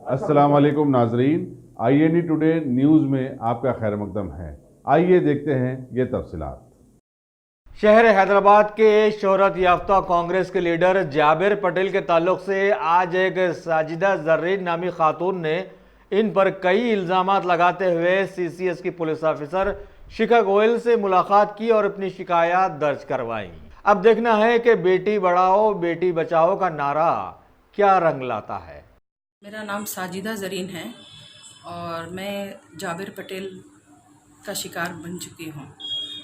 अस्सलाम वालेकुम नाजरीन, INE टुडे न्यूज़ में आपका खैर मकदम है। आइए देखते हैं ये तफसीलात। शहर हैदराबाद के शोहरत याफ्ता कांग्रेस के लीडर जाबिर पटेल के ताल्लुक से आज एक साजिदा जर्रीन नामी खातून ने इन पर कई इल्ज़ामात लगाते हुए CCS की पुलिस ऑफिसर शिखा गोयल से मुलाकात की और अपनी शिकायत दर्ज करवाई। अब देखना है कि बेटी बढ़ाओ बेटी बचाओ का नारा क्या रंग लाता है। मेरा नाम साजिदा ज़रीन है और मैं जाबिर पटेल का शिकार बन चुकी हूँ।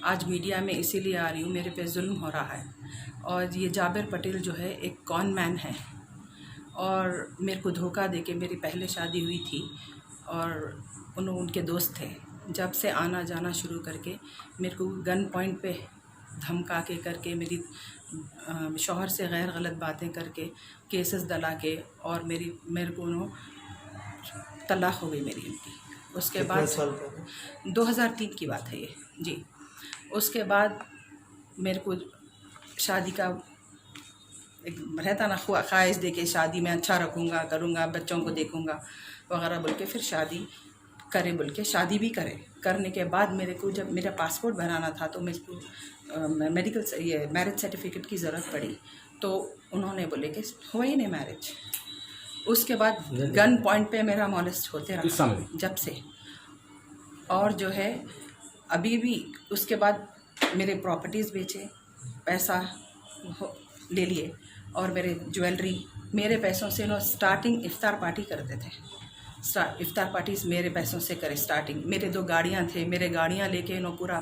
आज मीडिया में इसीलिए आ रही हूँ, मेरे पे जुल्म हो रहा है। और ये जाबिर पटेल जो है एक कॉन मैन है और मेरे को धोखा देके मेरी पहले शादी हुई थी और उनके दोस्त थे। जब से आना जाना शुरू करके मेरे को गन पॉइंट पे धमका के करके मेरी शौहर से गैर गलत बातें करके केसेस डला के और मेरे को तलाक हो गई मेरी उनकी। उसके बाद 2003 की बात है ये जी। उसके बाद मेरे को शादी का एक रहता ना ख्वाहिश दे के शादी में अच्छा रखूँगा करूँगा बच्चों को देखूँगा वगैरह बोल के फिर शादी करे बोल के शादी भी करने के बाद मेरे को जब मेरा पासपोर्ट बनाना था तो मेरे को ये मैरिज सर्टिफिकेट की ज़रूरत पड़ी तो उन्होंने बोले कि हुआ ही नहीं मैरिज। उसके बाद गन पॉइंट पे मेरा मॉलेस्ट होते रहा जब से। और जो है अभी भी उसके बाद मेरे प्रॉपर्टीज़ बेचे, पैसा ले लिए और मेरे ज्वेलरी मेरे पैसों से स्टार्टिंग इफ्तार पार्टी करते थे। इफ्तार पार्टीज मेरे पैसों से करे स्टार्टिंग। मेरे 2 गाड़ियाँ थे, मेरे गाड़ियाँ लेके पूरा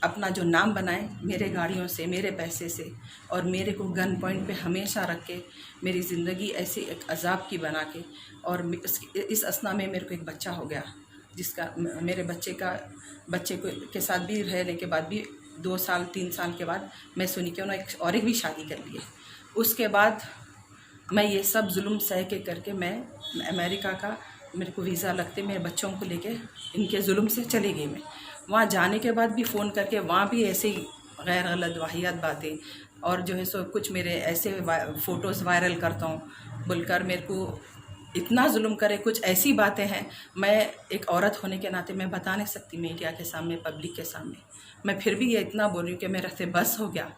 अपना जो नाम बनाए मेरे गाड़ियों से मेरे पैसे से। और मेरे को गन पॉइंट पे हमेशा रख के मेरी ज़िंदगी ऐसी एक अजाब की बना के। और इस असना में मेरे को एक बच्चा हो गया जिसका मेरे बच्चे के साथ भी रहने के बाद भी 2 साल 3 साल के बाद मैं सुनी कि उन्होंने एक भी शादी कर ली है। उसके बाद मैं ये सब जुल्म सह के करके मैं अमेरिका का मेरे को वीज़ा लगते मेरे बच्चों को लेके इनके जुल्म से चली गई। मैं वहाँ जाने के बाद भी फ़ोन करके वहाँ भी ऐसे ही गैर गलत वाहियात बातें और जो है सो कुछ मेरे ऐसे फ़ोटोज़ वायरल करता हूँ बोलकर मेरे को इतना जुल्म करे। कुछ ऐसी बातें हैं मैं एक औरत होने के नाते मैं बता नहीं सकती मीडिया के सामने पब्लिक के सामने। मैं फिर भी ये इतना बोल रही हूँ कि मेरे से बस हो गया।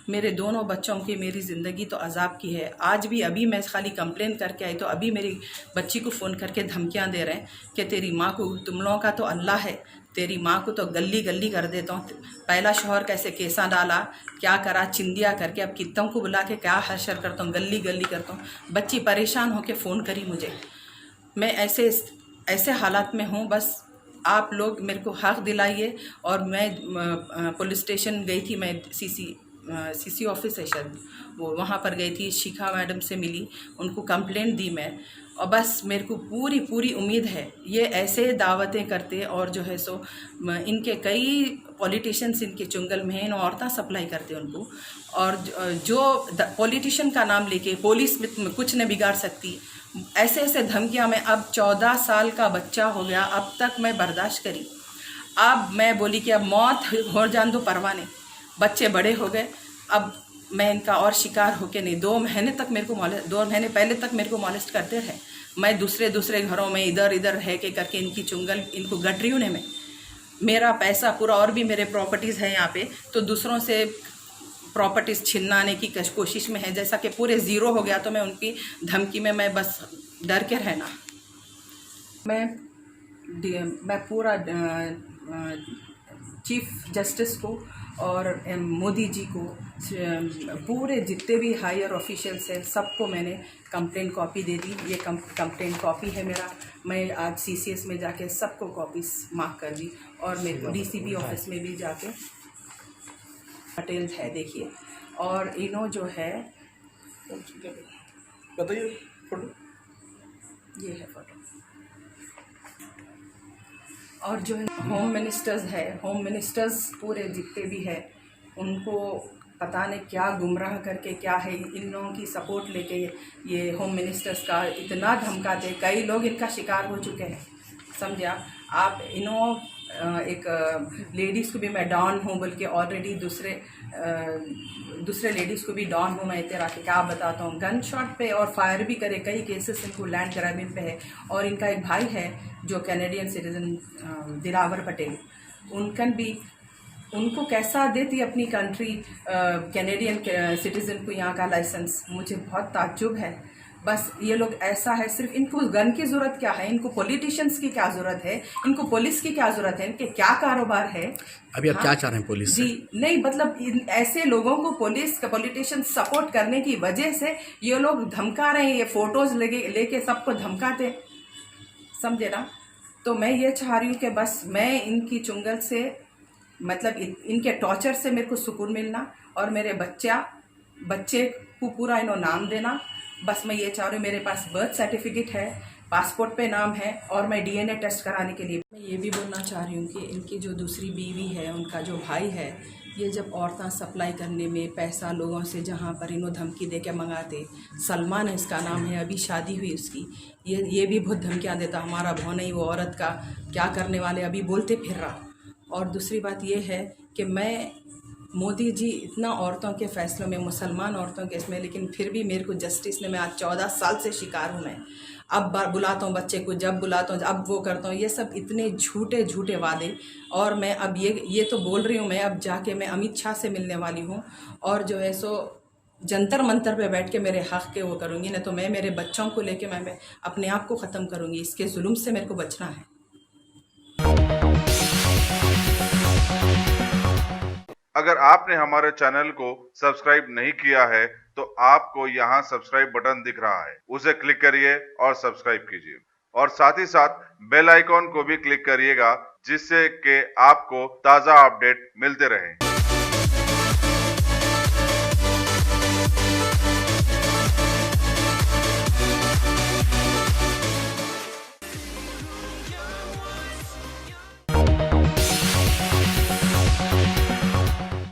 मेरे दोनों बच्चों की मेरी ज़िंदगी तो अजाब की है। आज भी अभी मैं खाली कंप्लेन करके आई तो अभी मेरी बच्ची को फ़ोन करके धमकियां दे रहे हैं कि तेरी माँ को तुम लोगों का तो अल्लाह है, तेरी माँ को तो गली गली कर देता हूँ। पहला शौहर कैसे केसा डाला क्या करा चिंदिया करके अब कितों को बुला के क्या हशर करता हूँ गली गली करता हूँ। बच्ची परेशान होकर फ़ोन करी मुझे। मैं ऐसे हालात में हूँ। बस आप लोग मेरे को हक़ दिलाइए। और मैं पुलिस स्टेशन गई थी, मैं CC ऑफिस है शायद वो वहाँ पर गई थी, शिखा मैडम से मिली, उनको कंप्लेंट दी मैं। और बस मेरे को पूरी उम्मीद है ये ऐसे दावतें करते और जो है सो इनके कई पॉलिटिशियंस इनके चुंगल में इन औरतें सप्लाई करते उनको। और जो पॉलिटिशियन का नाम लेके पुलिस में कुछ नहीं बिगाड़ सकती। ऐसे धमकियाँ मैं अब 14 साल का बच्चा हो गया अब तक मैं बर्दाश्त करी। अब मैं बोली कि अब मौत हो जान दो परवाह नहीं। बच्चे बड़े हो गए अब मैं इनका और शिकार होके नहीं। 2 महीने तक मेरे को 2 महीने पहले तक मेरे को मॉलेस्ट करते रहे। मैं दूसरे घरों में इधर रह के करके इनकी चुंगल इनको गट रही हूँ मैं। मेरा पैसा पूरा और भी मेरे प्रॉपर्टीज़ है यहाँ पे तो दूसरों से प्रॉपर्टीज़ छिनाने की कोशिश में है। जैसा कि पूरे ज़ीरो हो गया तो मैं उनकी धमकी में मैं बस डर के रहना। मैं पूरा चीफ जस्टिस को और मोदी जी को पूरे जितने भी हायर ऑफिशियल्स हैं सबको मैंने कंप्लेंट कॉपी दे दी। ये कंप्लेंट कॉपी है मेरा। मैं आज CCS में जाके सबको कॉपीज मार्क कर दी और मेरे DCP ऑफिस में भी जाके पटेल है देखिए। और इन्हों जो है बताइए फोटो, ये है फोटो। और जो है होम मिनिस्टर्स पूरे जितने भी है उनको पता नहीं क्या गुमराह करके क्या है इन लोगों की सपोर्ट लेके ये होम मिनिस्टर्स का इतना धमकाते। कई लोग इनका शिकार हो चुके हैं समझे आप। एक लेडीज़ को भी मैं डॉन हूँ बोल के ऑलरेडी दूसरे लेडीज़ को भी डॉन हूँ मैं तेरा के क्या बताता हूँ, गन शॉट पे और फायर भी करे, कई केसेस इनको लैंड ग्रैबिंग पे है। और इनका एक भाई है जो कैनेडियन सिटीजन दिलावर पटेल, उनको कैसा देती अपनी कंट्री कैनेडियन सिटीजन को यहाँ का लाइसेंस, मुझे बहुत ताज्जुब है। बस ये लोग ऐसा है, सिर्फ इनको गन की ज़रूरत क्या है, इनको पॉलिटिशियंस की क्या ज़रूरत है, इनको पुलिस की क्या ज़रूरत है, इनके क्या कारोबार है। अभी आप क्या चाह रहे हैं पुलिस से? जी नहीं, मतलब ऐसे लोगों को पुलिस का पॉलिटिशियन सपोर्ट करने की वजह से ये लोग धमका रहे हैं, ये फोटोज लेके सबको धमकाते, समझे ना। तो मैं ये चाह रही हूँ कि बस मैं इनकी चुंगल से, मतलब इनके टॉर्चर से मेरे को सुकून मिलना और मेरे बच्चे को पूरा इन्हों नाम देना। बस मैं ये चाह रही हूँ, मेरे पास बर्थ सर्टिफिकेट है, पासपोर्ट पे नाम है और मैं डीएनए टेस्ट कराने के लिए मैं ये भी बोलना चाह रही हूँ कि इनकी जो दूसरी बीवी है, उनका जो भाई है, ये जब औरतें सप्लाई करने में पैसा लोगों से जहाँ पर इन्हों धमकी दे के मंगाते, सलमान है इसका नाम है, अभी शादी हुई उसकी, ये भी बहुत धमकियाँ देता, हमारा भाव नहीं वो औरत का क्या करने वाले, अभी बोलते फिर रहा। और दूसरी बात ये है कि मैं मोदी जी इतना औरतों के फैसलों में, मुसलमान औरतों के इसमें, लेकिन फिर भी मेरे को जस्टिस ने, मैं आज 14 साल से शिकार हूँ। मैं अब बुलाता हूँ बच्चे को, जब बुलाता हूँ अब वो करता हूँ, ये सब इतने झूठे वादे। और मैं अब ये तो बोल रही हूँ, मैं अब जाके मैं अमित शाह से मिलने वाली हूँ और जो है सो जंतर मंतर पे बैठ के मेरे हक़ के वो करूँगी, नहीं तो मैं मेरे बच्चों को लेके मैं अपने आप को ख़त्म करूँगी। इसके जुल्म से मेरे को बचना है। अगर आपने हमारे चैनल को सब्सक्राइब नहीं किया है तो आपको यहाँ सब्सक्राइब बटन दिख रहा है, उसे क्लिक करिए और सब्सक्राइब कीजिए और साथ ही साथ बेल आइकॉन को भी क्लिक करिएगा, जिससे कि आपको ताज़ा अपडेट मिलते रहें।